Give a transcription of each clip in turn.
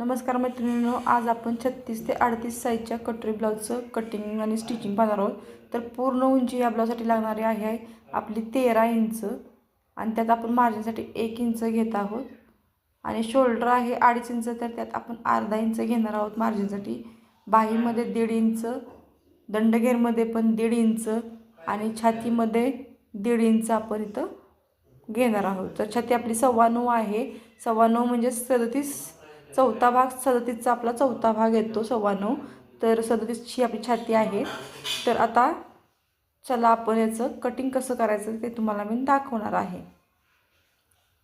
नमस्कार मैत्रिणींनो, आज आपण 36 ते 38 साईजच्या कटोरी ब्लाऊजचं कटिंग आणि स्टिचिंग पाहणार आहोत. तर पूर्ण उंची या ब्लाऊजसाठी लागणारी आहे आपली 13 इंच आणि त्यात आपण मार्जिनसाठी 1 इंच घेत आहोत आणि शोल्डर आहे 2.5 इंच, तर त्यात आपण अर्धा इंच घेणार आहोत मार्जिनसाठी. बाहीमध्ये 1.5 इंच, दंडघेरमध्ये पण 1.5 इंच आणि छातीमध्ये 1.5 इंच आपण इथं घेणार आहोत. तर छाती आपली 9.25 आहे. 9.25 म्हणजे 37, चौथा भाग 37चा आपला चौथा भाग येतो 9.25. तर 37ची आपली छाती आहे. तर आता चला आपण याचं कटिंग कसं करायचं ते तुम्हाला मी दाखवणार आहे.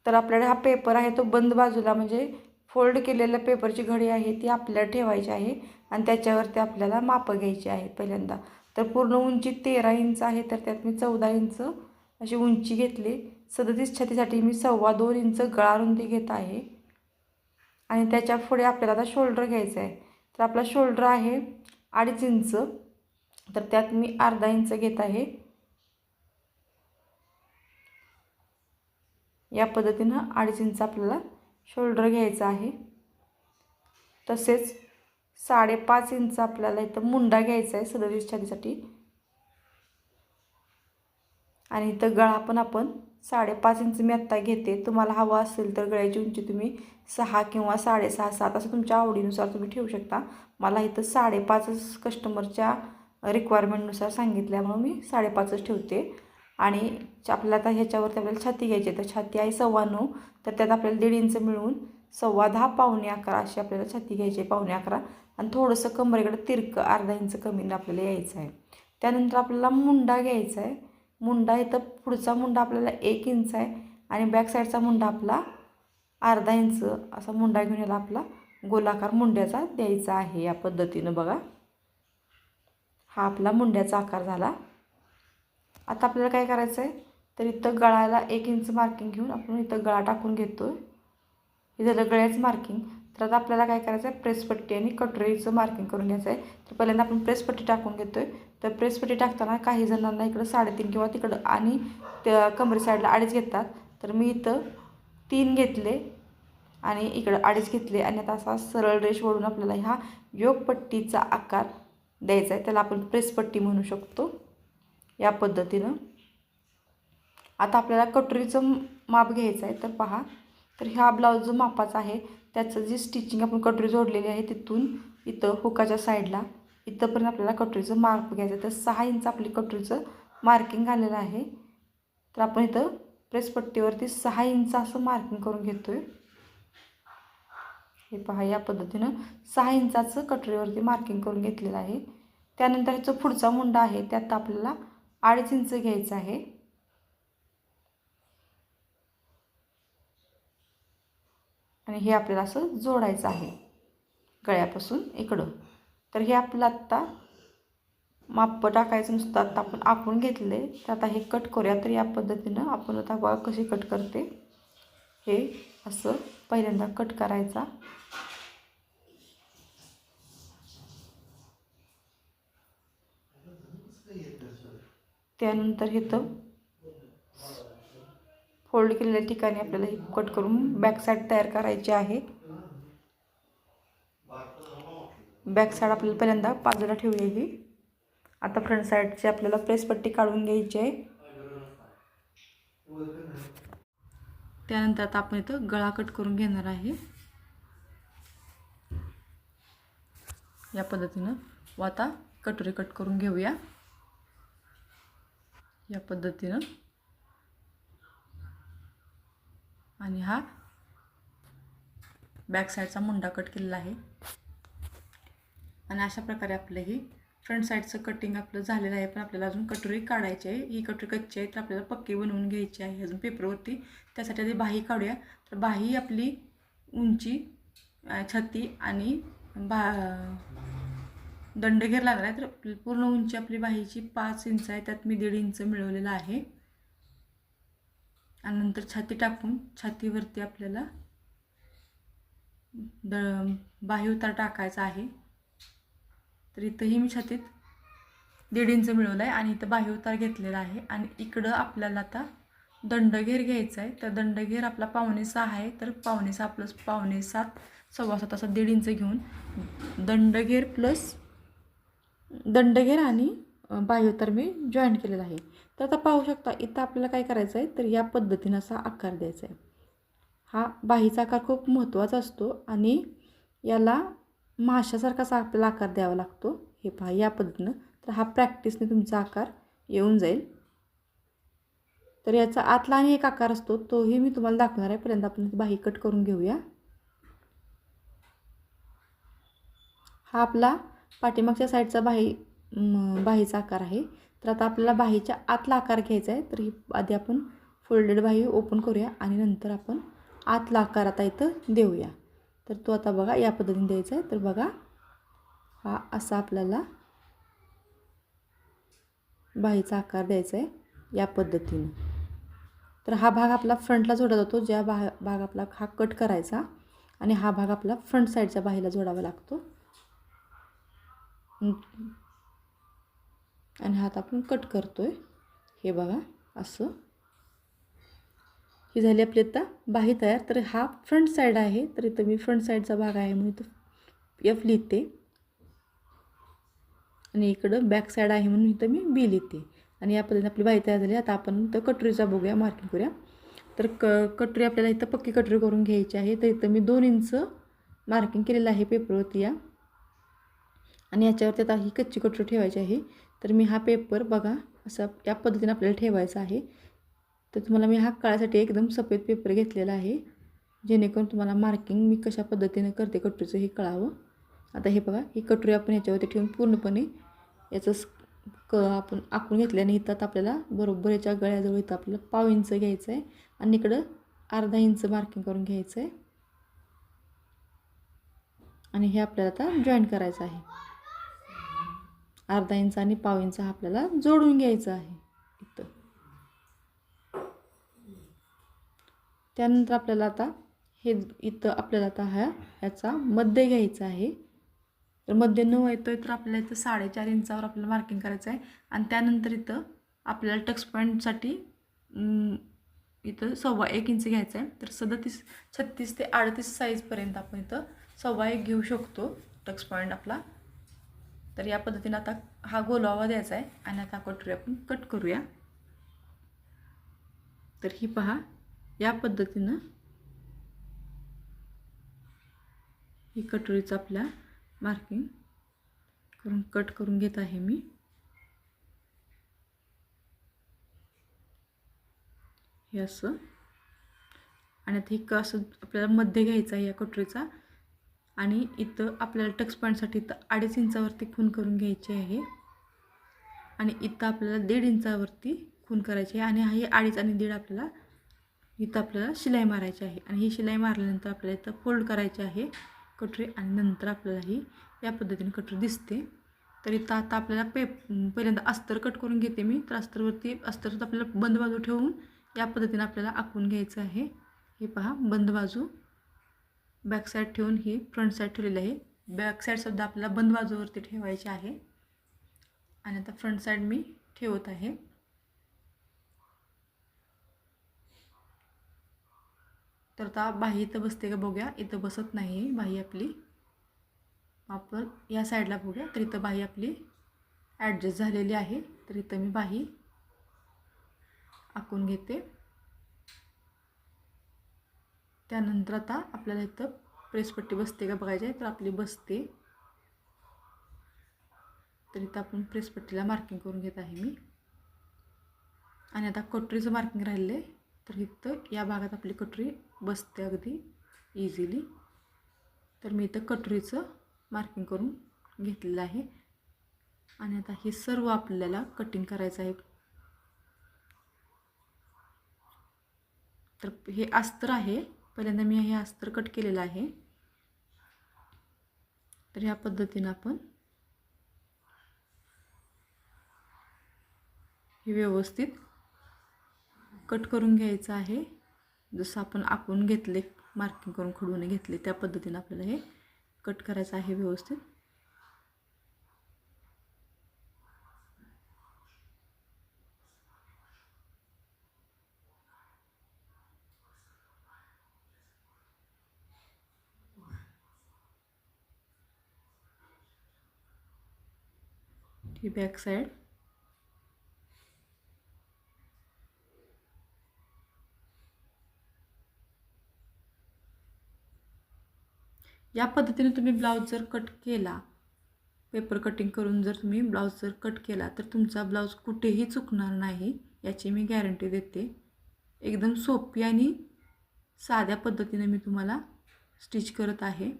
तर आपल्याकडे हा पेपर आहे तो बंद बाजूला म्हणजे फोल्ड केलेल्या पेपरची घडी आहे ती आपल्याला ठेवायची आहे आणि त्याच्यावरती आपल्याला मापं घ्यायची आहेत पहिल्यांदा. तर पूर्ण उंची 13 इंच आहे, तर त्यात मी 14 इंच अशी उंची घेतली. 37 छातीसाठी मी 2.25 इंच गळा रुंदी घेत आहे आणि त्याच्या पुढे आपल्याला आता शोल्डर घ्यायचं आहे. तर आपला शोल्डर आहे 2.5 इंच, तर त्यात मी अर्धा इंच घेत आहे. या पद्धतीनं 2.5 इंच आपल्याला शोल्डर घ्यायचा आहे. तसेच 5.5 इंच आपल्याला इथं मुंडा घ्यायचा आहे 37 छातीसाठी आणि इथं गळा पण आपण 5.5 इंच मी आत्ता घेते. तुम्हाला हवा असेल तर गळ्याची उंची तुम्ही 6 किंवा 6.5, 7 असं तुमच्या आवडीनुसार तुम्ही ठेवू शकता. मला इथं 5.5च कस्टमरच्या रिक्वायरमेंटनुसार सांगितल्यामुळे मी 5.5च ठेवते. आणि आपल्याला आता ह्याच्यावरती आपल्याला छाती घ्यायची आहे. तर छाती आहे 9.25, तर त्यात आपल्याला 1.5 इंच मिळून 10.15, 11.15 अशी आपल्याला छाती घ्यायची आहे. 11.15 आणि थोडंसं कमरेकडे तिरकं अर्धा इंच कमीनं आपल्याला यायचं आहे. त्यानंतर आपल्याला मुंडा घ्यायचा आहे. मुंडा इथं पुढचा मुंडा आपल्याला 1 इंच आहे आणि बॅक साईडचा मुंडा आपला अर्धा इंच असा मुंडा घेऊन याला आपला गोलाकार मुंड्याचा द्यायचा आहे. या पद्धतीनं बघा, हा आपला मुंड्याचा आकार झाला. आता आपल्याला काय करायचं आहे, तर इथं गळाला 1 इंच मार्किंग घेऊन आपण इथं गळा टाकून घेतो. हे झालं गळ्याचं मार्किंग. तर आता आपल्याला काय करायचं आहे, प्रेसपट्टी आणि कटोरीचं मार्किंग करून घ्यायचं आहे. तर पहिल्यांदा आपण प्रेसपट्टी टाकून घेतो आहे. तर प्रेसपट्टी टाकताना काही जणांना इकडं 3.5 किंवा तिकडं आणि त्या कमरे साईडला 2.5 घेतात. तर मी इथं 3 घेतले आणि इकडं 2.5 घेतले आणि आता असा सरळ रेष ओढून आपल्याला ह्या योगपट्टीचा आकार द्यायचा आहे. त्याला आपण प्रेसपट्टी म्हणू शकतो. या पद्धतीनं आता आपल्याला कटोरीचं माप घ्यायचं आहे. तर पहा, तर ह्या ब्लाऊज जो मापाचा आहे त्याचं जी स्टिचिंग आपण कटोरी जोडलेली आहे तिथून इथं हुकाच्या साईडला इथंपर्यंत आपल्याला कटोरीचं माप घ्यायचं आहे. तर 6 इंच आपली कटोरीचं मार्किंग आलेलं आहे. तर आपण इथं प्रेसपट्टीवरती 6 इंच असं मार्किंग करून घेतो आहे. हे पहा, या पद्धतीनं 6 इंचाचं कटोरीवरती मार्किंग करून घेतलेलं आहे. त्यानंतर ह्याचा पुढचा मुंडा आहे त्यात आपल्याला 2.5 इंच घ्यायचं आहे आणि हे आपल्याला असं जोडायचं आहे गळ्यापासून इकडं. तर हे आपलं आत्ता माप टाकायचं नुसतं आत्ता आपण आखून घेतले. तर आता हे कट करूया. तर या पद्धतीनं आपण आता बघा कशी कट करते. हे असं पहिल्यांदा कट करायचा. त्यानंतर इथं फोल्ड केलेल्या ठिकाणी आपल्याला हे कट करून बॅक साईड तयार करायची आहे. बॅक साईड आपल्याला पहिल्यांदा बाजूला ठेवूया ही. आता फ्रंट साईडची आपल्याला प्रेसपट्टी काढून घ्यायची आहे. त्यानंतर आता आपण इथं गळा कट करून घेणार आहे. या पद्धतीनं व आता कटोरी कट करून घेऊया. या पद्धतीनं आणि हा बॅक साईडचा मुंडा कट केलेला आहे आणि अशा प्रकारे आपलं ही फ्रंट साईडचं कटिंग आपलं झालेलं आहे. पण आपल्याला अजून कटोरी काढायची आहे. ही कटोरी कच्ची आहे तर आपल्याला पक्की बनवून घ्यायची आहे अजून पेपरवरती. त्यासाठी आधी बाही काढूया. तर बाही आपली उंची छाती आणि दंडघेर लागला आहे. तर पूर्ण उंची आपली बाहीची 5 इंच आहे, त्यात मी 1.5 इंच मिळवलेला आहे आणि नंतर छाती टाकून छातीवरती आपल्याला बाही उतार टाकायचा आहे. तर इथंही मी छातीत 1.5 इंच मिळवलं आहे आणि इथं बाही उतार घेतलेला आहे आणि इकडं आपल्याला आता दंडघेर घ्यायचा आहे. तर दंडघेर आपला 5.25 आहे, तर 5.25 प्लस 5.25 6.25 असा 1.5 इंच घेऊन दंडघेर प्लस दंडघेर आणि बाह्य तर मी जॉईन केलेला आहे. तर आता पाहू शकता इथं आपल्याला काय करायचं आहे, तर या पद्धतीनं असा आकार द्यायचा आहे. हा बाहीचा आकार खूप महत्त्वाचा असतो आणि याला माशासारखाचा आपल्याला आकार द्यावा लागतो. हे पहा या पद्धतीनं. तर हा प्रॅक्टिसने तुमचा आकार येऊन जाईल. तर याचा आतला आणि एक आकार असतो तोही मी तुम्हाला दाखवणार आहे. पहिल्यांदा आपण बाही कट करून घेऊया. हा आपला पाठीमागच्या साईडचा बाहीचा आकार आहे. तर आता आपल्याला बाहीच्या आतला आकार घ्यायचा आहे. तर ही आधी आपण फोल्डेड बाही ओपन करूया आणि नंतर आपण आतला आकार आता इथं देऊया. तर तो आता बघा या पद्धतीने द्यायचा आहे. तर बघा हा असा आपल्याला बाहीचा आकार द्यायचा आहे या पद्धतीने. तर हा भाग आपला फ्रंटला जोडला जातो. ज्या भाग आपला हा कट करायचा आणि हा भाग आपला फ्रंट साईडच्या बाहीला जोडावा लागतो आणि हात आपण कट करतोय. हे बघा असं ही झाली आपली आता बाही तयार. तर हा फ्रंट साईड आहे. तर इथं मी फ्रंट साईडचा भाग आहे म्हणून इथं F लिहिते आणि इकडं बॅक साईड आहे म्हणून इथं मी B लिहिते आणि या पद्धतीने आपली बाही तयार झाली. आता आपण इथं कटोरीचा बघूया, मार्किंग करूया. तर कटोरी आपल्याला इथं पक्की कटोरी करून घ्यायची आहे. तर इथं मी 2 इंच मार्किंग केलेलं आहे पेपरवरती या आणि याच्यावरती आता ही कच्ची कटोरी ठेवायची आहे. तर मी हा पेपर बघा असा या पद्धतीने आपल्याला ठेवायचा आहे. तर तुम्हाला मी हा कळायसाठी एकदम सफेद पेपर घेतलेला आहे जेणेकरून तुम्हाला मार्किंग मी कशा पद्धतीने करते कटोरीचं हे कळावं. आता हे बघा ही कटोरी आपण याच्यावरती ठेवून पूर्णपणे याचं आपण आखून घेतल्याने इथं आपल्याला बरोबर याच्या गळ्याजवळ इथं आपल्याला 1/2 इंच घ्यायचं आहे आणि इकडं अर्धा इंच मार्किंग करून घ्यायचं आहे आणि हे आपल्याला आता जॉईन करायचं आहे. अर्धा इंच आणि 1/2 इंच हा आपल्याला जोडून घ्यायचा आहे इथं. त्यानंतर आपल्याला आता हे इथं आपल्याला आता याचा मध्य घ्यायचा आहे. तर मध्य 9 येतोय तर आपल्याला इथं 4.5 इंचावर आपल्याला मार्किंग करायचं आहे आणि त्यानंतर इथं आपल्याला टक्स पॉईंटसाठी इथं 1.25 इंच घ्यायचं आहे. तर 36 ते 38 साईजपर्यंत आपण इथं 1.25 घेऊ शकतो टक्स पॉईंट आपला. तर या पद्धतीने आता हा गोलावा द्यायचा आहे आणि आता कटोरी आपण कट करूया. तर ही पहा या पद्धतीनं ही कटोरीचं आपल्या मार्किंग करून कट करून घेत आहे मी. हे असं आणि आता हे असं आपल्याला मध्य घ्यायचं आहे या कटोरीचा आणि इथं आपल्याला टक्स पॉईंटसाठी इथं 2.5 इंचावरती खून करून घ्यायची आहे आणि इथं आपल्याला 1.5 इंचावरती खून करायची आहे आणि ही 2.5 आणि 1.5 आपल्याला इथं आपल्याला शिलाई मारायची आहे आणि ही शिलाई मारल्यानंतर आपल्याला इथं फोल्ड करायची आहे कटोरी आणि नंतर आपल्याला ही या पद्धतीने कटोरी दिसते. तर इथं आता आपल्याला पहिल्यांदा अस्तर कट करून घेते मी. तर अस्तर आपल्याला बंद बाजू ठेवून या पद्धतीने आपल्याला आखून घ्यायचं आहे. हे पहा बंद बाजू बॅक साईड ठेवून ही फ्रंट साईड ठेवलेली आहे. बॅक साईडसुद्धा आपल्याला बंद बाजूवरती ठेवायची आहे आणि आता फ्रंट साईड मी ठेवत आहे. तर आता बाही इथं बसते का बघूया. इथं बसत नाही बाही आपली. आपण या साईडला बघूया. तर इथं बाही आपली ॲडजस्ट झालेली आहे. तर इथं मी बाही आखून घेते. त्यानंतर आता आपल्याला इथं प्रेसपट्टी बसते का बघायची आहे. तर आपली बसते. तर इथं आपण प्रेसपट्टीला मार्किंग करून घेत आहे मी आणि आता कटोरीचं मार्किंग राहिलं आहे. तर इथं या भागात आपली कटोरी बसते अगदी इझिली. तर मी इथं कटोरीचं मार्किंग करून घेतलेलं आहे आणि आता हे सर्व आपल्याला कटिंग करायचं आहे. तर हे अस्तर आहे. पहिल्यांदा मी हे अस्तर कट केलेलं आहे. तर ह्या पद्धतीनं आपण हे व्यवस्थित कट करून घ्यायचं आहे. जसं आपण आखून घेतले मार्किंग करून खडून घेतले त्या पद्धतीनं आपल्याला हे कट करायचं आहे व्यवस्थित. ही बॅक साईड. या पद्धतीने तुम्ही ब्लाऊज जर कट केला, पेपर कटिंग करून जर तुम्ही ब्लाऊज जर कट केला तर तुमचा ब्लाऊज कुठेही चुकणार नाही, याची मी गॅरंटी देते. एकदम सोपी आणि साध्या पद्धतीने मी तुम्हाला स्टिच करत आहे.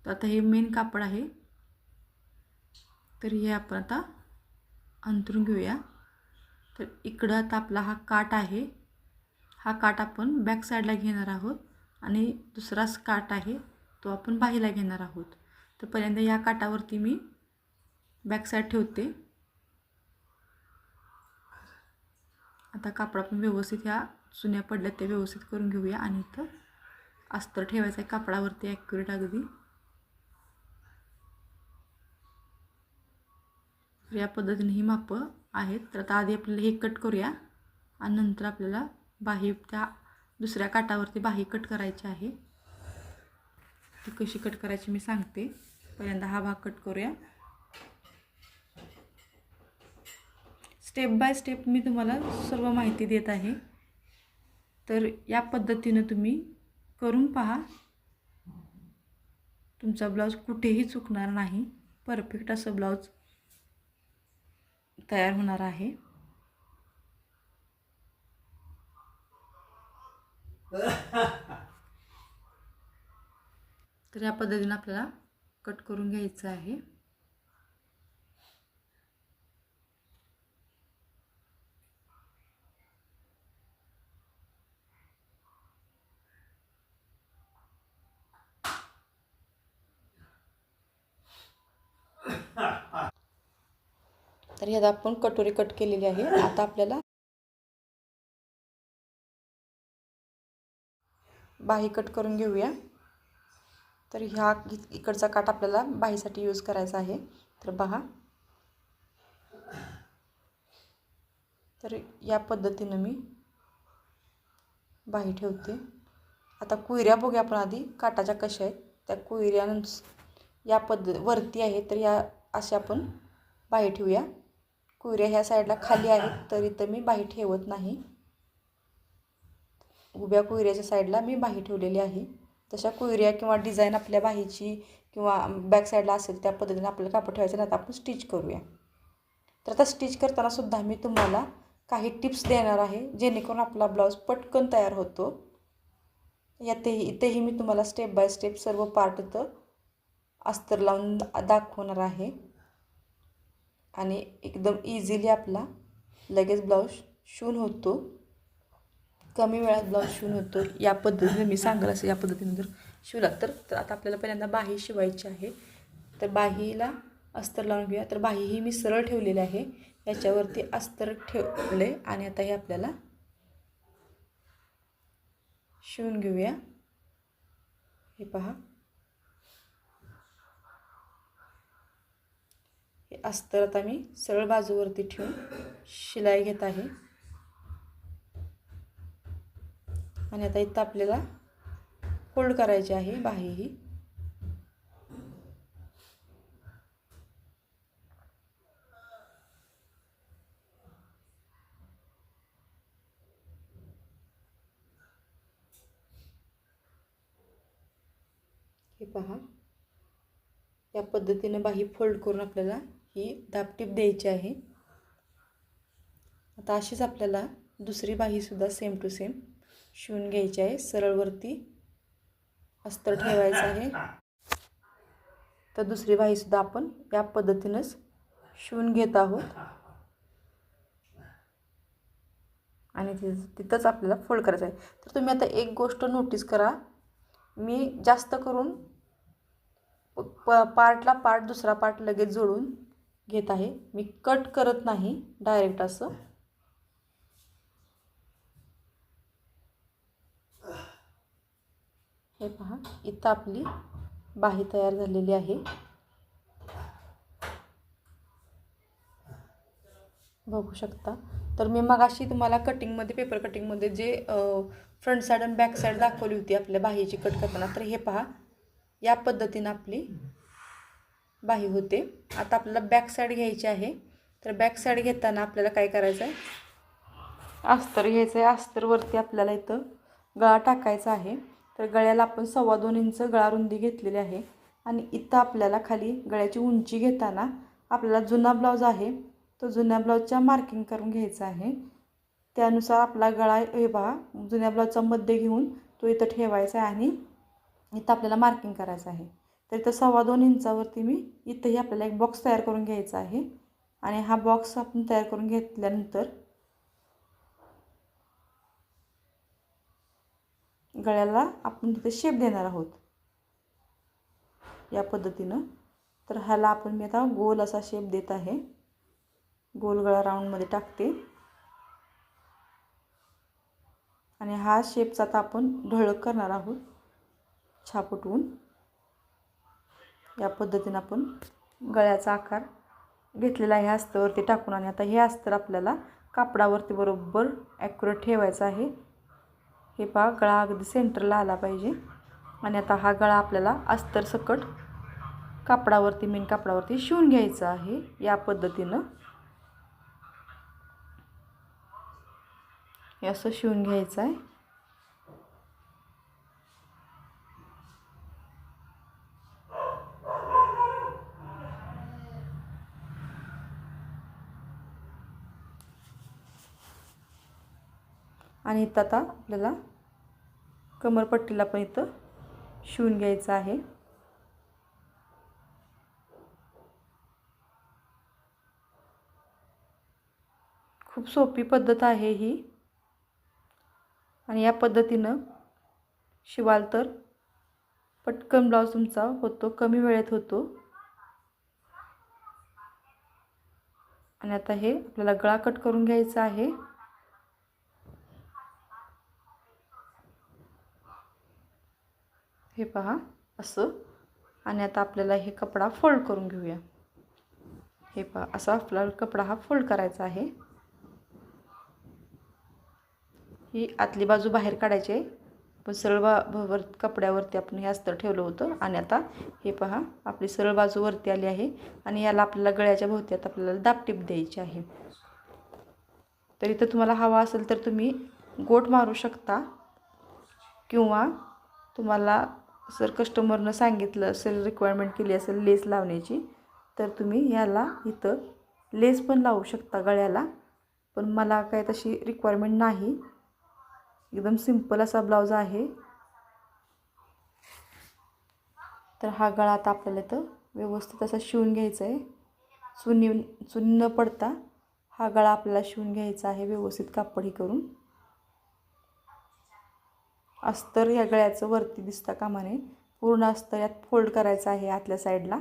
तर आता हे मेन कापड आहे, तर हे आपण आता अंथरून घेऊया. तर इकडं आता आपला हा काट आहे, हा काट आपण बॅक साईडला घेणार आहोत आणि दुसरा काट आहे तो आपण बाहीला घेणार आहोत. तर पहिल्यांदा या काटावरती मी बॅक साईड ठेवते. आता कापड आपण व्यवस्थित ह्या चुन्या पडल्या ते व्यवस्थित करून घेऊया आणि इथं अस्तर ठेवायचं आहे कापडावरती ॲक्युरेट अगदी. या पद्धतीने ही मापं आहेत. तर आता आधी आपल्याला हे कट करूया आणि नंतर आपल्याला बाही त्या दुसऱ्या काटावरती बाही कट करायची आहे. ती कशी कट करायची मी सांगते. पहिल्यांदा हा भाग कट करूया. स्टेप बाय स्टेप मी तुम्हाला सर्व माहिती देत आहे, तर या पद्धतीने तुम्ही करून पहा. तुमचा ब्लाऊज कुठेही चुकणार नाही, परफेक्ट असं ब्लाऊज तयार होणार आहे. तर या पद्धतीने आपल्याला कट करून घ्यायचं आहे. तर ह्यात आपण कटोरी कट केलेली आहे. आता आपल्याला बाही कट करून घेऊया. तर ह्या इकडचा काट आपल्याला बाहीसाठी यूज करायचा आहे. तर पहा, तर या पद्धतीने मी बाही ठेवते. आता कुयऱ्या बघूया आपण आधी काटाच्या कशा आहेत. त्या कुयऱ्यानुसार या वरती आहे, तर या अशा आपण बाही ठेवूया. कुयऱ्या ह्या साईडला खाली आहेत, तर इथं मी बाही ठेवत नाही. उभ्या कुयऱ्याच्या साईडला मी बाही ठेवलेली आहे. तशा कुयऱ्या किंवा डिझाईन आपल्या बाहीची किंवा बॅक साईडला असेल त्या पद्धतीने आपल्याला कापड ठेवायचं. नाही तर आपण स्टिच करूया. तर आता स्टिच करताना सुद्धा मी तुम्हाला काही टिप्स देणार आहे, जेणेकरून आपला ब्लाऊज पटकन तयार होतो. इथेही मी तुम्हाला स्टेप बाय स्टेप सर्व पार्ट इथं अस्तर लावून दाखवणार आहे आणि एकदम इझिली आपला लगेच ब्लाऊज शिवून होतो. कमी वेळात ब्लाऊज शिवून होतो. या पद्धतीने मी सांगेल असं या पद्धतीने जर शिवला तर आता आपल्याला पहिल्यांदा बाही शिवायची आहे. तर बाहीला अस्तर लावून घेऊया. तर बाही ही मी सरळ ठेवलेली आहे, याच्यावरती अस्तर ठेवले आणि आता हे आपल्याला शिवून घेऊया. हे पहा, हे अस्तर आता मी सरळ बाजूवरती ठेवून शिलाई घेत आहे आणि आता इथं आपल्याला फोल्ड करायची आहे बाही ही. हे पहा, या पद्धतीने बाही फोल्ड करून आपल्याला ही दाबटीप द्यायची आहे. आता अशीच आपल्याला दुसरी बाहीसुद्धा सेम टू सेम शिवून घ्यायची आहे. सरळवरती अस्तर ठेवायचं आहे. तर दुसरी बाहीसुद्धा आपण या पद्धतीनंच शिवून घेत आहोत आणि तिथंच आपल्याला फोल्ड करायचं आहे. तर तुम्ही आता एक गोष्ट नोटीस करा, मी जास्त करून पार्टला पार्ट दुसरा पार्ट लगेच जोडून घेत आहे. मी कट करत नाही डायरेक्ट असं. हे पहा, इथं आपली बाही तयार झालेली आहे. बघू शकता. तर मी मगाशी तुम्हाला कटिंगमध्ये पेपर कटिंगमध्ये जे फ्रंट साईड आणि बॅक साईड दाखवली होती आपल्या बाहीची कट करताना, तर हे पहा, या पद्धतीनं आपली बाही होते. आता आपल्याला बॅक साईड घ्यायची आहे. तर बॅक साईड घेताना आपल्याला काय करायचं आहे, अस्तर घ्यायचं आहे. अस्तरवरती आपल्याला इथं गळा टाकायचा आहे. तर गळ्याला आपण 2.25 इंच गळा रुंदी घेतलेली आहे. आणि इथं आपल्याला खाली गळ्याची उंची घेताना आपल्याला जुना ब्लाऊज आहे तो जुन्या ब्लाऊजच्या मार्किंग करून घ्यायचा आहे. त्यानुसार आपला गळा हे पहा जुन्या ब्लाऊजचा मध्य घेऊन तो इथं ठेवायचा आहे आणि इथं आपल्याला मार्किंग करायचं आहे. तर इथं 2.25 इंचावरती मी इथंही आपल्याला एक बॉक्स तयार करून घ्यायचा आहे. आणि हा बॉक्स आपण तयार करून घेतल्यानंतर गळ्याला आपण तिथे शेप देणार आहोत या पद्धतीनं. तर ह्याला आपण मी आता गोल असा शेप देत आहे. गोल गळा राऊंडमध्ये टाकते आणि हा शेपचा आता आपण ढळक करणार आहोत छाप उठवून. या पद्धतीनं आपण गळ्याचा आकार घेतलेला आहे अस्तरवरती टाकून. आणि आता हे अस्तर आपल्याला कापडावरती बरोबर ॲक्युरेट ठेवायचं आहे. हे पहा गळा अगदी सेंटरला आला पाहिजे. आणि आता हा गळा आपल्याला अस्तर सकट कापडावरती मेन कापडावरती शिवून घ्यायचा आहे या पद्धतीनं. हे असं शिवून घ्यायचं आहे. आणि इथं आता आपल्याला कमरपट्टीला पण इथं शिवून घ्यायचं आहे. खूप सोपी पद्धत आहे ही. आणि या पद्धतीनं शिवाल तर पटकन ब्लाऊज तुमचा होतो, कमी वेळेत होतो. आणि आता हे आपल्याला गळा कट करून घ्यायचा आहे. हे पहा असं. आणि आता आपल्याला हे कपडा फोल्ड करून घेऊया. हे पहा असा आपल्याला कपडा हा फोल्ड करायचा आहे. ही आतली बाजू बाहेर काढायची आहे. पण सरळ कपड्यावरती आपण हे अस्तर ठेवलं होतं. आणि आता हे पहा आपली सरळ बाजू वरती आली आहे. आणि याला आपल्याला गळ्याच्या भोवती आता आपल्याला दाबटीप द्यायची आहे. तर इथं तुम्हाला हवा असेल तर तुम्ही गोट मारू शकता, किंवा तुम्हाला जर कस्टमरनं सांगितलं असेल, रिक्वायरमेंट केली असेल लेस लावण्याची, तर तुम्ही याला इथं लेस पण लावू शकता गळ्याला. पण मला काय तशी रिक्वायरमेंट नाही. एकदम सिंपल असा ब्लाऊज आहे. तर हा गळा आता आपल्याला इथं व्यवस्थित असा शिवून घ्यायचा आहे. चुन न पडता हा गळा आपल्याला शिवून घ्यायचा आहे व्यवस्थित कापड हे करून. अस्तर या गळ्याचं वरती दिसता कामा नये. पूर्ण अस्तर यात फोल्ड करायचं आहे आतल्या साईडला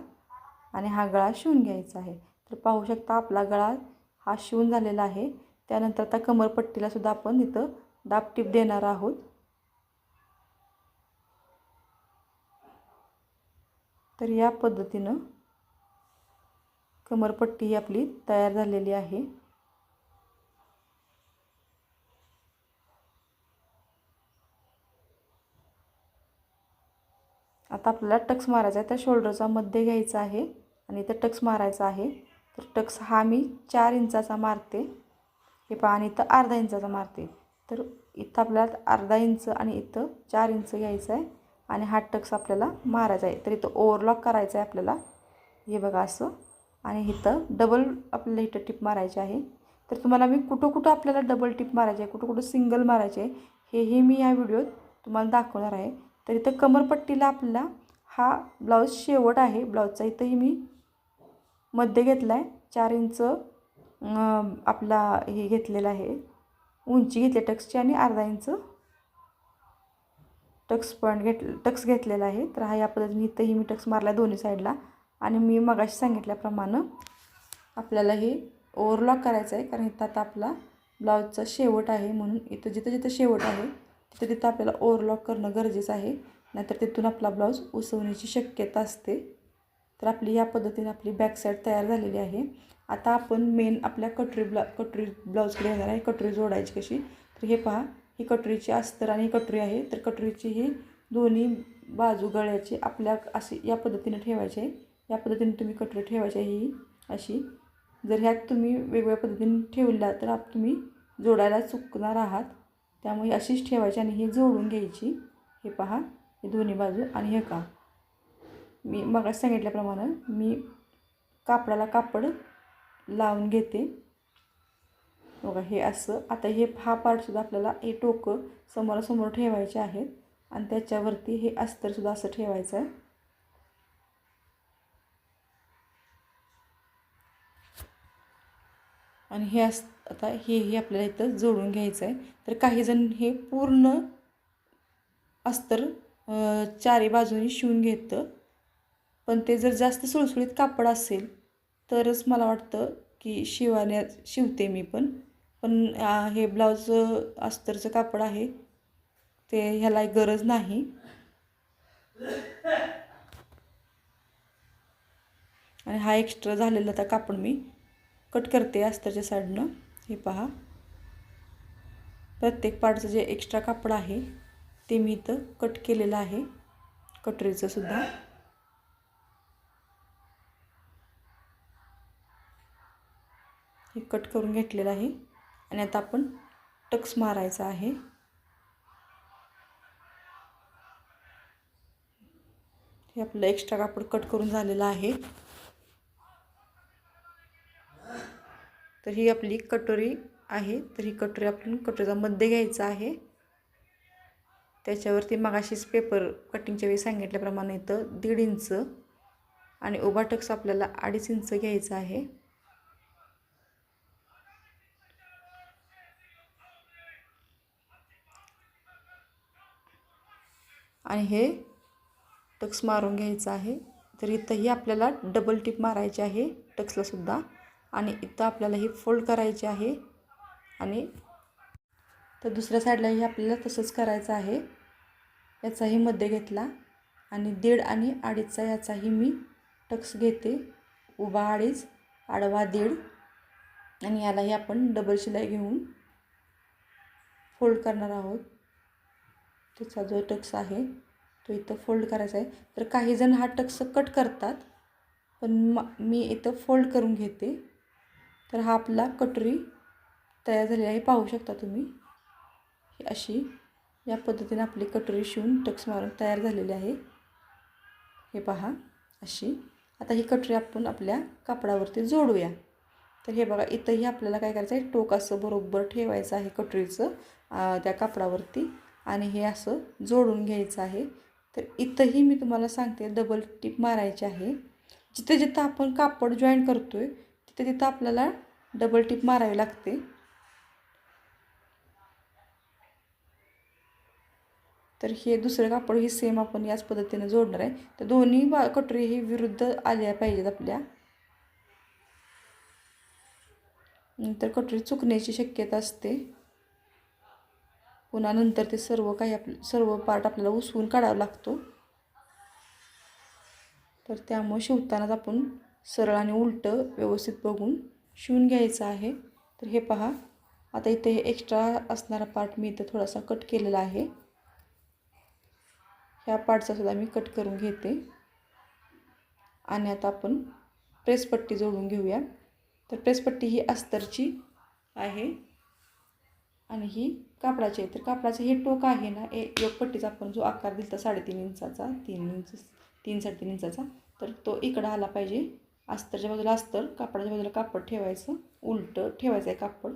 आणि हा गळा शिवून घ्यायचा आहे. तर पाहू शकता आपला गळा हा शिवून झालेला आहे. त्यानंतर आता कमरपट्टीला सुद्धा आपण इथं दाबटीप देणार आहोत. तर या पद्धतीनं कमरपट्टी ही आपली तयार झालेली आहे. आता आपल्याला टक्स मारायचा आहे. तर शोल्डरचा मध्य घ्यायचा आहे आणि इथं टक्स मारायचा आहे. तर टक्स हा मी 4 इंचाचा मारते. हे पहा आणि इथं अर्धा इंचाचा मारते. तर इथं आपल्याला अर्धा इंच आणि इथं 4 इंच घ्यायचं आहे आणि हा टक्स आपल्याला मारायचा आहे. तर इथं ओव्हरलॉक करायचं आहे आपल्याला. हे बघा असं. आणि इथं डबल आपल्याला इथं टिप मारायची आहे. तर तुम्हाला मी कुठं आपल्याला डबल टिप मारायची आहे, कुठं सिंगल मारायचे आहे, हेही मी या व्हिडिओत तुम्हाला दाखवणार आहे. तर इथं कमरपट्टीला आपल्याला हा ब्लाऊज शेवट आहे ब्लाऊजचा. इथंही मी मध्य घेतला आहे. 4 इंच आपला हे घेतलेला आहे, उंची घेतली टक्सची आणि अर्धा इंच टक्स घेतलेला आहे. तर हा या पद्धतीने इथंही मी टक्स मारला दोन्ही साईडला. आणि मी मगाशी सांगितल्याप्रमाणे आपल्याला हे ओव्हरलॉक करायचं आहे, कारण इथं आता आपला ब्लाऊजचा शेवट आहे. म्हणून इथं जिथं शेवट आहे तिथं आपल्याला ओव्हरलॉक करणं गरजेचं आहे. नाहीतर तिथून आपला ब्लाऊज उसवण्याची शक्यता असते. तर आपली या पद्धतीने आपली बॅक साईड तयार झालेली आहे. आता आपण मेन आपल्या कटोरी ब्लाऊजकडे येणार आहे. कटोरी जोडायची कशी, तर हे पहा ही कटोरीची अस्तर आणि ही कटोरी आहे. तर कटोरीची ही दोन्ही बाजू गळ्याची आपल्या अशी या पद्धतीने ठेवायची आहे. या पद्धतीने तुम्ही कटोरी ठेवायची ही अशी. जर ह्यात तुम्ही वेगवेगळ्या पद्धतीने ठेवला तर तुम्ही जोडायला चुकणार आहात. त्यामुळे अशीच ठेवायची आणि हे जोडून घ्यायची. हे पहा, हे दोन्ही बाजू. आणि हे का मी मग सांगितल्याप्रमाणे मी कापडाला कापड लावून घेते बघा. हे असं. आता हे हा पार्टसुद्धा आपल्याला हे टोकं समोरासमोर ठेवायचे आहेत आणि त्याच्यावरती हे अस्तरसुद्धा असं ठेवायचं आहे. आणि हे आता हे आपल्याला इथं जोडून घ्यायचं आहे. तर काही जण हे पूर्ण अस्तर चारी बाजूनी शिवून घेतं, पण ते जर जास्त सुळसुळीत कापड असेल तरच मला वाटतं की शिवते मी पण. हे ब्लाऊज अस्तरचं कापड आहे ते ह्याला गरज नाही. आणि हा एक्स्ट्रा झालेला आता कापड मी कट करते अस्तरच्या साईडनं. हे पहा, प्रत्येक पार्टचं जे एक्स्ट्रा कापड आहे ते मी इथं कट केलेलं आहे, कटोरीचं सुद्धा. हे कट करून घेतलेलं आहे. आणि आता आपण टक्स मारायचा आहे. हे आपलं एक्स्ट्रा कापड कट करून झालेलं आहे. तर ही आपली कटोरी आहे. तर ही कटोरी आपण कटोरीचा मध्ये घ्यायचा आहे. त्याच्यावरती मगाशीच पेपर कटिंगच्या वेळी सांगितल्याप्रमाणे इथं 1.5 इंच आणि उभा टक्स आपल्याला 2.5 इंच घ्यायचा आहे. आणि हे टक्स मारून घ्यायचं आहे. तर इथंही आपल्याला डबल टिप मारायची आहे टक्सला सुद्धा. आणि इथं आपल्याला ही फोल्ड करायची आहे. आणि तर दुसऱ्या साईडलाही आपल्याला तसंच करायचं आहे. याचाही मध्ये घेतला आणि 1.5 आणि 2.5चा याचाही मी टक्स घेते. उभा 2.5, आडवा 1.5. आणि यालाही आपण डबल शिलाई घेऊन फोल्ड करणार आहोत. त्याचा जो टक्स आहे तो इथं फोल्ड करायचा आहे. तर काही जण हा टक्स कट करतात, पण मी इथं फोल्ड करून घेते. तर हा आपला कटोरी तयार झालेला आहे, पाहू शकता तुम्ही. ही अशी या पद्धतीने आपली कटोरी शिवून टक्स मारून तयार झालेली आहे. हे पहा अशी. आता ही कटोरी आपण आपल्या कापडावरती जोडूया. तर हे बघा, इथंही आपल्याला काय करायचं आहे, टोक असं बरोबर ठेवायचं आहे कटोरीचं त्या कापडावरती आणि हे असं जोडून घ्यायचं आहे. तर इथंही मी तुम्हाला सांगते डबल टिप मारायची आहे. जिथं जिथं आपण कापड जॉईन करतोय तिथं तिथं आपल्याला डबल टिप मारावी लागते. तर हे दुसरं कापड ही सेम आपण याच पद्धतीने जोडणार आहे. तर दोन्ही कटोरी ही विरुद्ध आल्या पाहिजेत आपल्या, नंतर कटोरी चुकण्याची शक्यता असते. पुन्हा नंतर ते सर्व पार्ट आपल्याला उसवून काढावा लागतो. तर त्यामुळे शिवतानाच आपण सरळ आणि उलटं व्यवस्थित बघून शिवून घ्यायचं आहे. तर हे पहा, आता इथे हे एक्स्ट्रा असणारा पार्ट मी इथं थोडासा कट केलेला आहे. ह्या पार्टचा सुद्धा मी कट करून घेते. आणि आता आपण प्रेसपट्टी जोडून घेऊया. तर प्रेसपट्टी ही अस्तरची आहे आणि ही कापडाची आहे. तर कापडाचं हे टोक आहे ना, योगपट्टीचा आपण जो आकार दिला 3.5 इंचाचा, 3-3.5 इंचाचा, तर तो इकडं आला पाहिजे. अस्तरच्या बाजूला अस्तर, कापडाच्या बाजूला कापड ठेवायचं, उलटं ठेवायचं आहे कापड,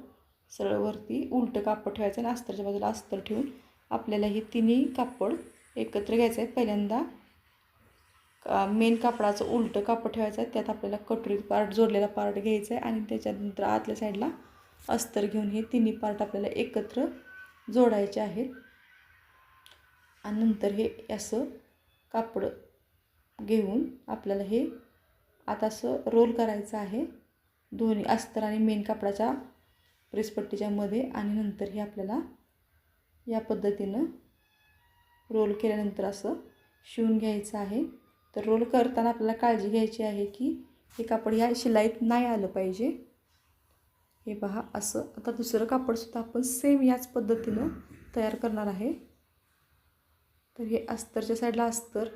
सरळ वरती उलटं कापड ठेवायचं आणि अस्तरच्या बाजूला अस्तर ठेवून आपल्याला हे तिन्ही कापड एकत्र घ्यायचं आहे. पहिल्यांदा मेन कापडाचं उलटं कापड ठेवायचं आहे, त्यात आपल्याला कटोरी पार्ट जोडलेला पार्ट घ्यायचा आहे आणि त्याच्यानंतर आतल्या साईडला अस्तर घेऊन हे तिन्ही पार्ट आपल्याला एकत्र जोडायचे आहेत. आणि नंतर हे असं कापड घेऊन आपल्याला हे आता असं रोल करायचं आहे दोन्ही अस्तर आणि मेन कापडाच्या प्रेसपट्टीच्या मध्ये. आणि नंतर हे आपल्याला या पद्धतीनं रोल केल्यानंतर असं शिवून घ्यायचं आहे. तर रोल करताना आपल्याला काळजी घ्यायची आहे की हे कापड ह्या शिलाईत नाही आलं पाहिजे. हे पहा असं. आता दुसरं कापडसुद्धा आपण सेम याच पद्धतीनं तयार करणार आहे. तर हे अस्तरच्या साईडला अस्तर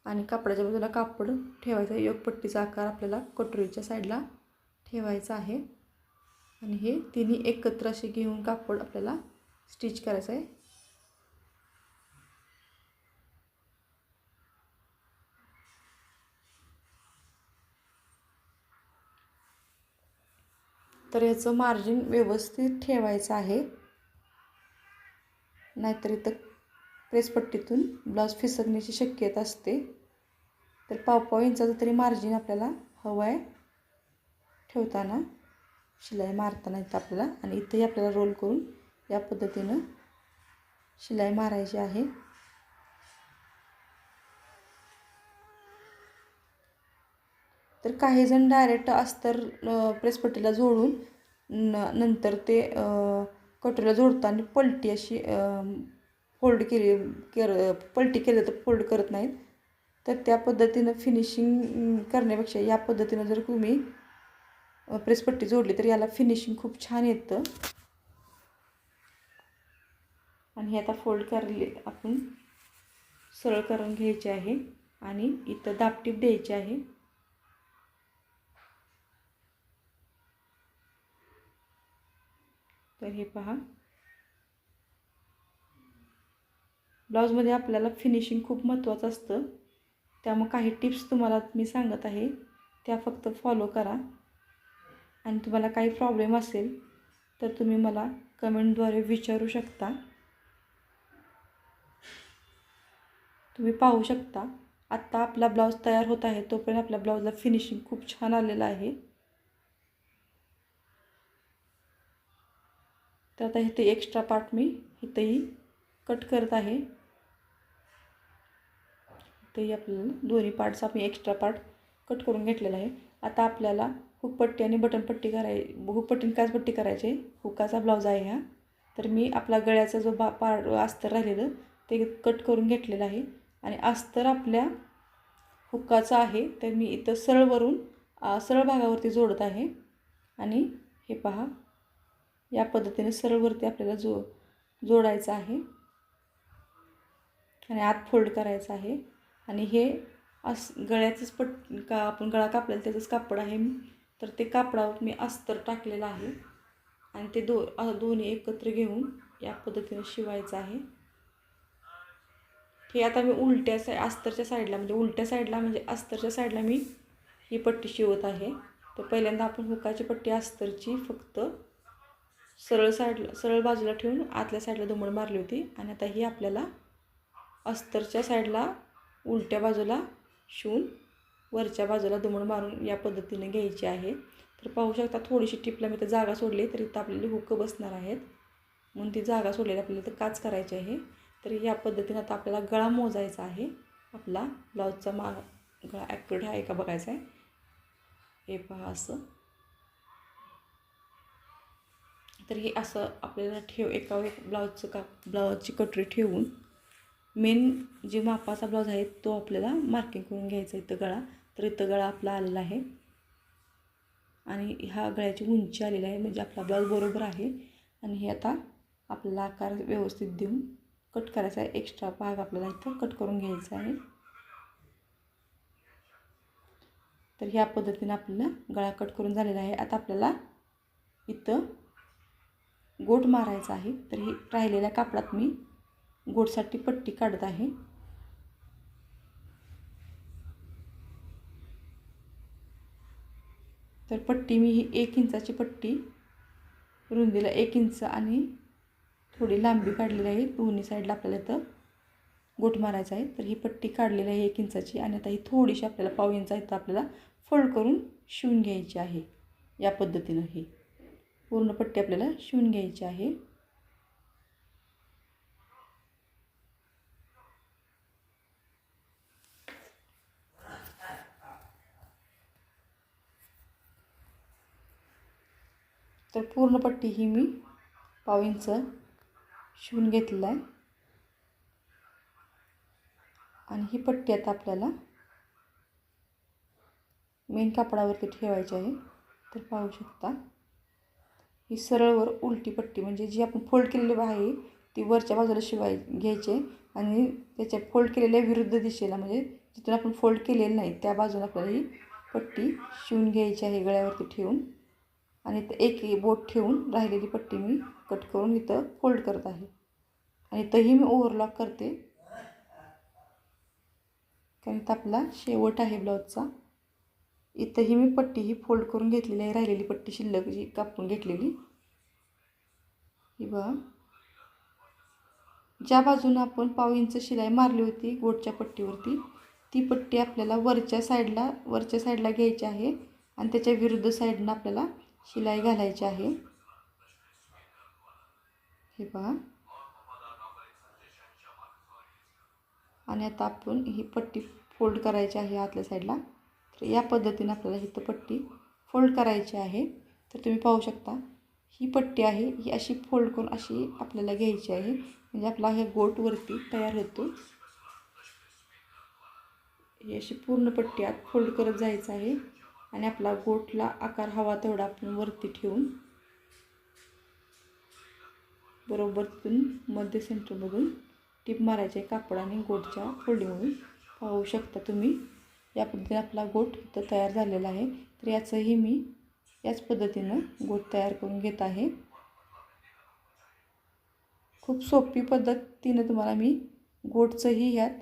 आणि कापडाच्या बाजूला कापड ठेवायचं. योगपट्टीचा आकार आपल्याला कटोरीच्या साईडला ठेवायचा आहे आणि हे तिन्ही एकत्र असे घेऊन कापड आपल्याला स्टिच करायचं आहे. तर याचं मार्जिन व्यवस्थित ठेवायचं आहे, नाहीतर इथं प्रेसपट्टीतून ब्लाऊज फिसकण्याची शक्यता असते. तर पाव इंचाचं तरी मार्जिन आपल्याला हवं आहे ठेवताना, शिलाई मारताना इथं आपल्याला. आणि इथंही आपल्याला रोल करून या पद्धतीनं शिलाई मारायची आहे. तर काही जण डायरेक्ट अस्तर प्रेसपट्टीला जोडून नंतर ते कटोरीला जोडताना पलटी अशी फोल्ड पलटी केलं तर फोल्ड करत नाहीत. तर त्या पद्धतीनं फिनिशिंग करण्यापेक्षा या पद्धतीनं जर तुम्ही प्रेसपट्टी जोडली तर याला फिनिशिंग खूप छान येतं. आणि हे आता फोल्ड करले आपण सरळ करून घ्यायचे आहे आणि इथं दाबटीप द्यायची आहे. तर हे पहा, ब्लाऊजमध्ये आपल्याला फिनिशिंग खूप महत्त्वाचं असतं. त्यामुळे काही टिप्स तुम्हाला मी सांगत आहे, त्या फक्त फॉलो करा. आणि तुम्हाला काही प्रॉब्लेम असेल तर तुम्ही मला कमेंटद्वारे विचारू शकता. तुम्ही पाहू शकता आत्ता आपला ब्लाऊज तयार होत आहे, तोपर्यंत आपल्या ब्लाऊजला फिनिशिंग खूप छान आलेलं आहे. तर आता इथे एक्स्ट्रा पार्ट मी इथंही कट करत आहे. इथंही आपल्याला दोन्ही पार्ट्स आपण एक्स्ट्रा पार्ट कट करून घेतलेला आहे. आता आपल्याला हुकपट्टी आणि बटनपट्टी हुकपट्टी आणि काचपट्टी करायची. हुकाचा ब्लाऊज आहे हा. तर मी आपला गळ्याचा जो पार्ट अस्तर राहिलेलं ते कट करून घेतलेलं आहे. आणि अस्तर आपल्या हुकाचा आहे, तर मी इथं सरळ भागावरती जोडत आहे. आणि हे पहा, या पद्धतीने सरळवरती आपल्याला जोडायचं आहे आणि आत फोल्ड करायचं आहे. आणि हे गळ्याचंच आपण गळा कापलेला त्याचंच कापड आहे, तर ते कापडावर मी अस्तर टाकलेलं आहे आणि ते दोन्ही एकत्र घेऊन या पद्धतीने शिवायचं आहे. हे आता मी अस्तरच्या साईडला म्हणजे अस्तरच्या साईडला मी ही पट्टी शिवत आहे. तर पहिल्यांदा आपण हुकाची पट्टी अस्तरची फक्त सरळ बाजूला ठेवून आतल्या साईडला दुमड मारली होती. आणि आता ही आपल्याला अस्तरच्या साईडला उलट्या बाजूला शिवून वरच्या बाजूला दुमड मारून या पद्धतीने घ्यायची आहे. तर पाहू शकता थोडीशी टिपला मी तर जागा सोडली, तर इथं आपल्याला हुक बसणार आहेत म्हणून ती जागा सोडलेली आपल्याला तर काच करायची आहे. तर या पद्धतीने आता आपल्याला गळा मोजायचा आहे. आपला ब्लाऊजचा गळा ॲक्युरेट आहे का बघायचा आहे. हे पहा असं. तर हे असं आपल्याला एकावर एक ब्लाऊजची कटोरी ठेवून मेन जे मापाचा ब्लाऊज आहे तो आपल्याला मार्किंग करून घ्यायचा. इथं गळा, तर इथं गळा आपला आलेला आहे आणि ह्या गळ्याची उंची आलेली आहे, म्हणजे आपला ब्लाऊज बरोबर आहे. आणि हे आता आपल्याला आकार व्यवस्थित देऊन कट करायचा आहे. एक्स्ट्रा भाग आपल्याला इथं कट करून घ्यायचा आहे. तर ह्या पद्धतीने आपल्याला गळा कट करून झालेला आहे. आता आपल्याला इथं गोट मारायचा आहे. तर ही राहिलेल्या कापडात मी गोटसाठी पट्टी काढत आहे. तर पट्टी मी ही 1 इंचाची पट्टी, रुंदीला 1 इंच आणि थोडी लांबी काढलेली आहे. दोन्ही साईडला आपल्याला इथं गोट मारायचा आहे. तर ही पट्टी काढलेली आहे 1 इंचाची. आणि आता ही थोडीशी आपल्याला पाव इंच इथं आपल्याला फोल्ड करून शिवून घ्यायची आहे. या पद्धतीनं ही पूर्ण पट्टी आपल्याला शिवून घ्यायची आहे. तर पूर्ण पट्टी ही मी पाव इंच शिवून घेतलेला आहे. आणि ही पट्टी आता आपल्याला मेन कापडावरती ठेवायची आहे. तर पाहू शकता ही सरळवर उलटी पट्टी, म्हणजे जी आपण फोल्ड केलेली आहे ती वरच्या बाजूला घ्यायची. आणि त्याच्या फोल्ड केलेल्या विरुद्ध दिशेला म्हणजे जिथून आपण फोल्ड केलेलं नाही त्या बाजूला आपल्याला ही पट्टी शिवून घ्यायची आहे गळ्यावरती ठेवून. आणि एक बोट ठेवून राहिलेली पट्टी मी कट करून इथं फोल्ड करत आहे. आणि इथंही मी ओव्हरलॉक करते, कारण इथं आपला शेवट आहे ब्लाऊजचा. इथंही मी पट्टी ही फोल्ड करून घेतलेली आहे, राहिलेली पट्टी शिल्लक जी कापून घेतलेली ही बघा. ज्या बाजूने आपण 1/2 इंच शिलाई मारली होती गोटच्या पट्टीवरती, ती पट्टी आपल्याला वरच्या साईडला घ्यायची आहे आणि त्याच्या विरुद्ध साईडनं आपल्याला शिलाई घालायची आहे. हे पहा. आणि आता आपण ही पट्टी फोल्ड करायची आहे आतल्या साईडला. तर या पद्धतीने आपल्याला इथं पट्टी फोल्ड करायची आहे. तर तुम्ही पाहू शकता ही पट्टी आहे ही अशी फोल्ड करून अशी आपल्याला घ्यायची आहे, म्हणजे आपला हे गोट वरती तयार होतो. ही अशी पूर्ण पट्टी आत फोल्ड करत जायचं आहे आणि आपला गोटला आकार हवा तेवढा आपण वरती ठेवून बरोबर तिथून मध्य सेंटरमधून टिप मारायचे कापडाने गोटच्या फोल्डिंगमधून. पाहू शकता तुम्ही या पद्धतीने आपला गोट इथं तयार झालेला आहे. तर याचंही मी याच पद्धतीनं गोट तयार करून घेत आहे. खूप सोपी पद्धतीनं तुम्हाला मी गोटचंही ह्यात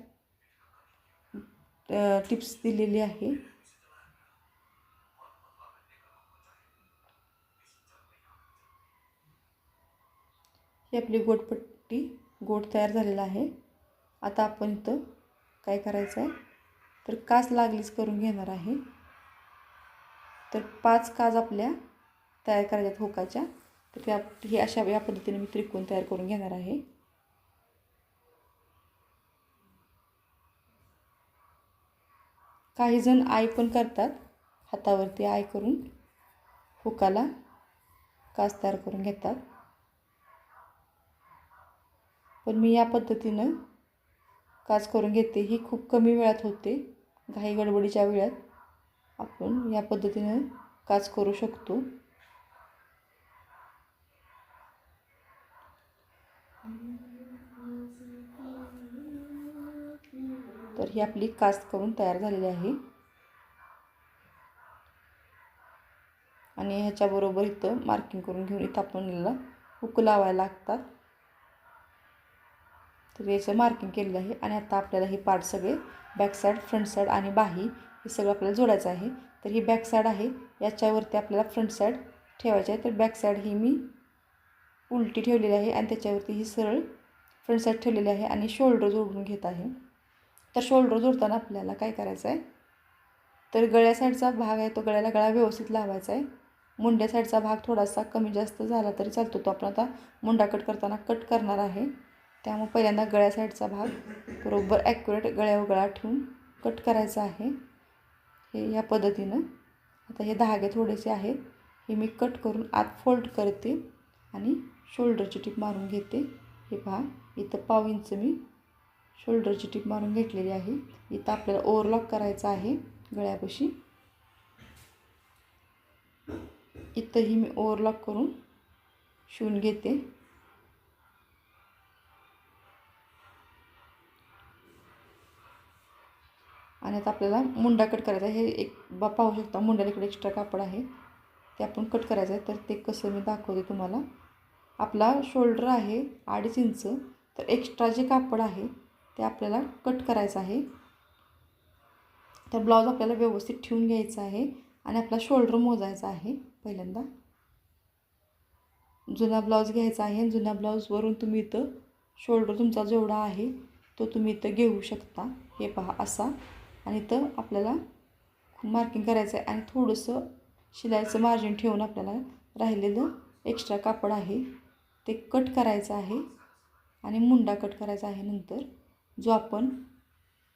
टिप्स दिलेली आहे. ही आपली गोटपट्टी गोट तयार झालेला आहे. आता आपण इथं काय करायचं आहे तर कास लागलीच करून घेणार आहे. तर 5 काज आपल्या तयार करायच्यात हुकाच्या. तर हे अशा या पद्धतीने मी त्रिकोण तयार करून घेणार आहे. काही जण आय पण करतात, हातावरती आय करून हुकाला कास तयार करून घेतात. पण मी या पद्धतीनं कास करून घेते. ही खूप कमी वेळात होते, घाई गडबडीच्या वेळात आपण या पद्धतीनं कास करू शकतो. तर ही आपली कास करून तयार झालेली आहे. आणि ह्याच्याबरोबर इथं मार्किंग करून घेऊन इथं आपण याला हुक लावायला लागतात. तर याचं मार्किंग केलेलं आहे. आणि आता आपल्याला हे पार्ट सगळे बॅक साईड, फ्रंट साईड आणि बाही हे सगळं आपल्याला जोडायचं आहे. तर ही बॅक साईड आहे, याच्यावरती आपल्याला फ्रंट साईड ठेवायची आहे. तर बॅक साईड ही मी उलटी ठेवलेली आहे आणि त्याच्यावरती ही सरळ फ्रंट साईड ठेवलेली आहे आणि शोल्डर जोडून घेत आहे. तर शोल्डर जोडताना आपल्याला काय करायचं आहे तर गळ्या साईडचा भाग आहे तो गळ्याला गळा व्यवस्थित लावायचा आहे. मुंड्या साईडचा भाग थोडासा कमी जास्त झाला तरी चालतो, तो आपण आता मुंडा कट करताना कट करणार आहे. त्यामुळे पहिल्यांदा गळ्या साईडचा भाग बरोबर ॲक्युरेट गळ्यावर गळा ठेवून कट करायचा आहे. हे या पद्धतीनं. आता हे धागे थोडेसे आहेत, हे मी कट करून आत फोल्ड करते आणि शोल्डरची टीप मारून घेते. हे पहा, इथं 1/2 इंच मी शोल्डरची टीप मारून घेतलेली आहे. इथं आपल्याला ओव्हरलॉक करायचं आहे गळ्यापाशी. इथंही मी ओव्हरलॉक करून शिवून घेते. आणि आता आपल्याला मुंडा कट करायचा आहे. हे एक पाहू शकता मुंड्याला इकडे एक्स्ट्रा कापड आहे, ते आपण कट करायचं आहे. तर ते कसं मी दाखवते तुम्हाला. आपला शोल्डर आहे 2.5 इंच, तर एक्स्ट्रा जे कापड आहे ते आपल्याला कट करायचं आहे. तर ब्लाऊज आपल्याला व्यवस्थित ठेवून घ्यायचा आहे आणि आपला शोल्डर मोजायचा आहे. पहिल्यांदा जुना ब्लाऊज घ्यायचा आहे. जुन्या ब्लाऊजवरून तुम्ही इथं शोल्डर तुमचा जेवढा आहे तो तुम्ही इथं घेऊ शकता. हे पहा असा. आणि इथं आपल्याला मार्किंग करायचं आहे आणि थोडंसं शिलाईचं मार्जिन ठेवून आपल्याला राहिलेलं एक्स्ट्रा कापड आहे ते कट करायचं आहे आणि मुंडा कट करायचा आहे. नंतर जो आपण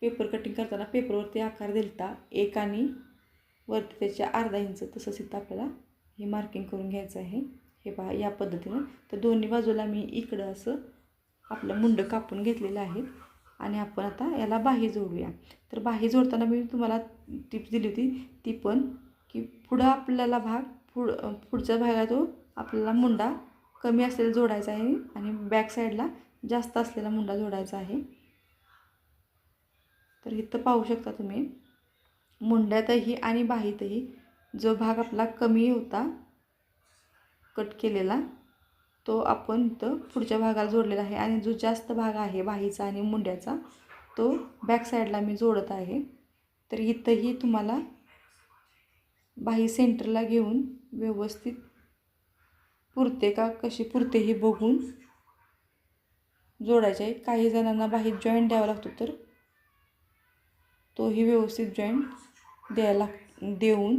पेपर कटिंग करताना पेपरवरती आकार दिलता 1 आणि वरती त्याच्या 1/2 इंच, तसंच इथं आपल्याला हे मार्किंग करून घ्यायचं आहे. हे पहा या पद्धतीनं. तर दोन्ही बाजूला मी इकडं असं आपलं मुंडं कापून घेतलेलं आहे. आणि आपण आता याला बाही जोडूया. तर बाही जोडताना मी तुम्हाला टिप्स दिली होती ती पण, की पुढं आपल्याला पुढच्या भागात आपल्याला मुंडा कमी असलेला जोडायचा आहे आणि बॅक साईडला जास्त असलेला मुंडा जोडायचा आहे. तर इथं पाहू शकता तुम्ही मुंड्यातही आणि बाहीतही जो भाग आपला कमी होता कट केलेला तो आपण इथं पुढच्या भागाला जोडलेला आहे आणि जो जास्त भाग आहे बाहीचा आणि मुंड्याचा तो बॅक साईडला मी जोडत आहे. तर इथंही तुम्हाला बाही सेंटरला घेऊन व्यवस्थित पुरते का कशी पुरते हे बघून जोडायचे आहे. काही जणांना बाहीत जॉईंट द्यावा लागतो तर तोही व्यवस्थित जॉईंट देऊन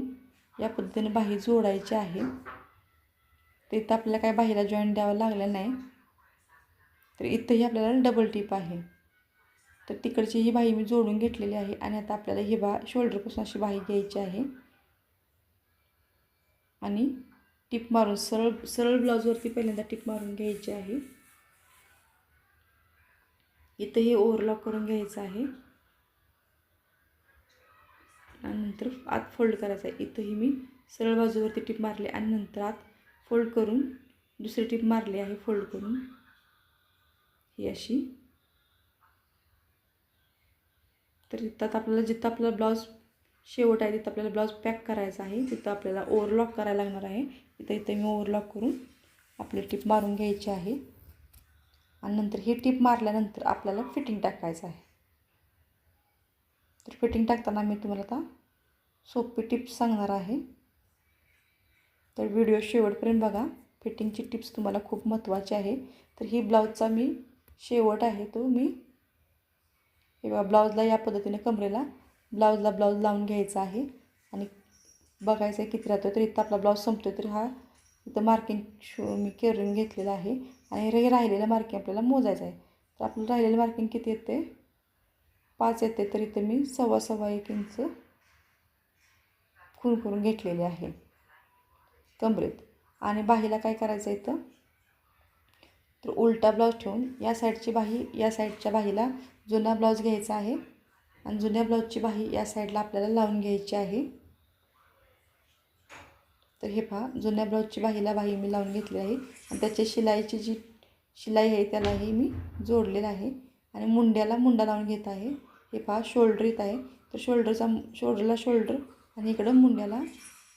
या पद्धतीने बाही जोडायची आहे. तर इथं आपल्याला काय बाहीला जॉईंट द्यावा लागला नाही. तर इथंही आपल्याला डबल टिप आहे. तर तिकडची ही बाही मी जोडून घेतलेली आहे आणि आता आपल्याला ही शोल्डरपासून अशी बाही घ्यायची आहे आणि टिप मारून सरळ सरळ ब्लाऊजवरती पहिल्यांदा टिप मारून घ्यायची आहे. इथं हे ओव्हरलॉक करून घ्यायचं आहे आणि नंतर आत फोल्ड करायचं आहे. इथंही मी सरळ बाजूवरती टिप मारली आणि नंतर आत फोल्ड करून दुसरी टिप मारली आहे फोल्ड करून ही अशी. तर इथं आपल्याला जिथं आपला ब्लाऊज शेवट आहे तिथं आपल्याला ब्लाऊज पॅक करायचा आहे. तिथं आपल्याला ओव्हरलॉक करायला लागणार आहे. इथं मी ओव्हरलॉक करून आपली टिप मारून घ्यायची आहे आणि नंतर ही टिप मारल्यानंतर आपल्याला फिटिंग टाकायचं आहे. तर फिटिंग टाकताना मी तुम्हाला आता सोपी टिप्स सांगणार आहे. तर व्हिडिओ शेवटपर्यंत बघा. फिटिंगची टिप्स तुम्हाला खूप महत्त्वाची आहे. तर ही ब्लाऊजचा मी शेवट आहे तो मी हे बघा ब्लाऊजला या पद्धतीने कमरेला ब्लाऊज लावून घ्यायचा आहे आणि बघायचं आहे किती राहतो. तर इथं आपला ब्लाऊज संपतो तर हा इथं मार्किंग मी करून घेतलेला आहे आणि हे राहिलेलं मार्किंग आपल्याला मोजायचं आहे. तर आपल्याला राहिलेलं मार्किंग किती येते 5 येते. तर इथं मी 1.25 इंच खूण करून घेतलेले आहे कमरेत. आणि बाहीला काय करायचं इथं तर उलटा ब्लाऊज ठेवून या साईडची बाही या साईडच्या बाहीला जुना ब्लाऊज घ्यायचा आहे आणि जुन्या ब्लाऊजची बाही या साईडला आपल्याला लावून घ्यायची आहे. तर हे पहा जुन्या ब्लाऊजची बाही मी लावून घेतली आहे आणि त्याची शिलाईची जी शिलाई आहे त्यालाही मी जोडलेलं आहे आणि मुंड्याला मुंडा लावून घेत आहे. हे पहा शोल्डर इथं आहे तर शोल्डरला शोल्डर आणि इकडं मुंड्याला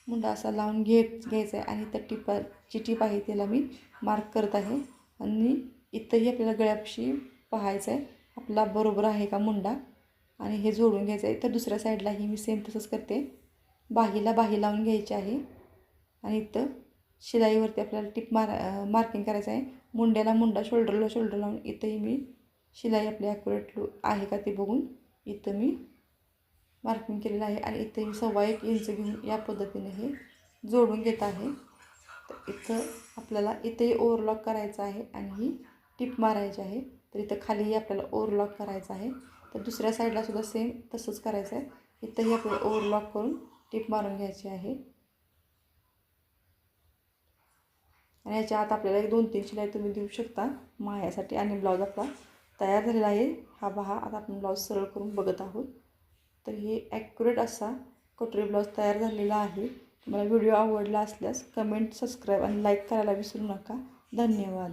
मुंडा असा लावून घ्यायचा आहे आणि त्या टिपाची टिप आहे त्याला मी मार्क करत आहे आणि इथंही आपल्याला गळ्यापाशी पाहायचं आहे आपला बरोबर आहे का मुंडा आणि हे जोडून घ्यायचं आहे. तर दुसऱ्या साईडलाही मी सेम तसंच करते. बाहीला बाही लावून घ्यायची आहे आणि इथं शिलाईवरती आपल्याला टिप मार्किंग करायचं आहे. मुंड्याला मुंडा शोल्डरला शोल्डर लावून इथंही मी शिलाई आपली ॲक्युरेट आहे का ते बघून इथं मी मार्किंग केलेलं आहे आणि इथं मी 1.25 इंच घेऊन या पद्धतीने हे जोडून घेत आहे. तर इथं आपल्याला इथंही ओव्हरलॉक करायचं आहे आणि ही टिप मारायची आहे. तर इथं खालीही आपल्याला ओव्हरलॉक करायचं आहे. तर दुसऱ्या साईडला सुद्धा सेम तसंच करायचं आहे. इथंही आपल्याला ओव्हरलॉक करून टिप मारून घ्यायची आहे आणि याच्या आत आपल्याला 2-3 शिलाई तुम्ही देऊ शकता मायासाठी. आणि ब्लाऊज आपला तयार झालेला आहे. हा पहा आता आपण ब्लाऊज सरळ करून बघत आहोत. तर हे ॲक्युरेट असा कटोरी ब्लाऊज तयार झालेला आहे. तुम्हाला व्हिडिओ आवडला असल्यास कमेंट सबस्क्राईब आणि लाईक करायला विसरू नका. धन्यवाद.